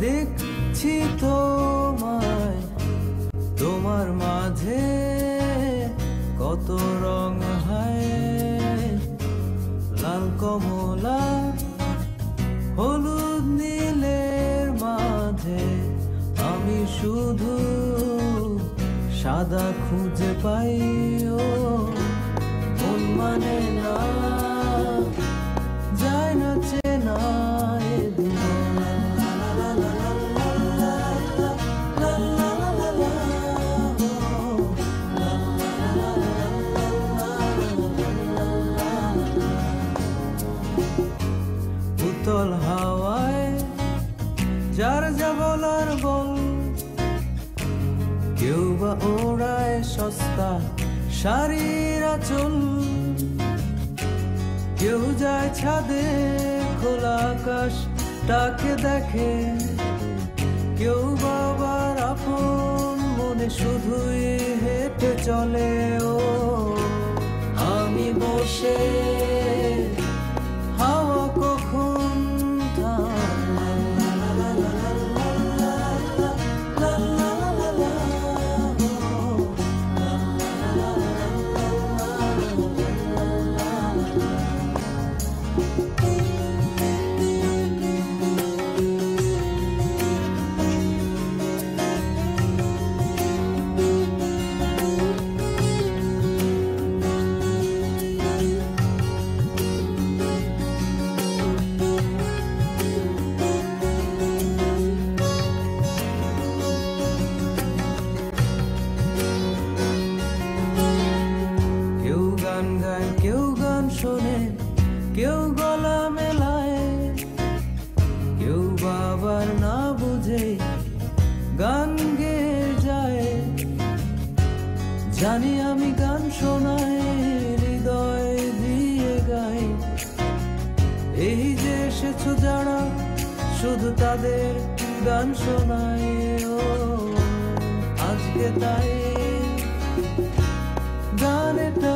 দেখছি তোমায়, তোমার মাঝে কত রং হায়, লাল কমলা হলুদ নীলের মাঝে আমি শুধু সাদা খুঁজে পাই। ও মন মানে না, যায় না চেনা এ উতল হাওয়ায় যার যা বলার বল, কেউ বা ওড়ায় সস্তা শাড়ির আঁচল, কেউ যায় ছাদে খোলা আকাশটাকে দেখে, কেউ বাবার আপন মনে শুধুই হেঁটে চলে। ও আমি বসে হাওয়া কখন কেউ গান শোনে, কেউ গলা মেলায়, কেউ বাবার না বুঝে গান গেয়ে যায়। জানি আমি গান শোনাই হৃদয় দিয়ে গাই, এই যে এসেছো যারা শুধু তাদের গান শোনাই। ও আজকে তাই গানেটা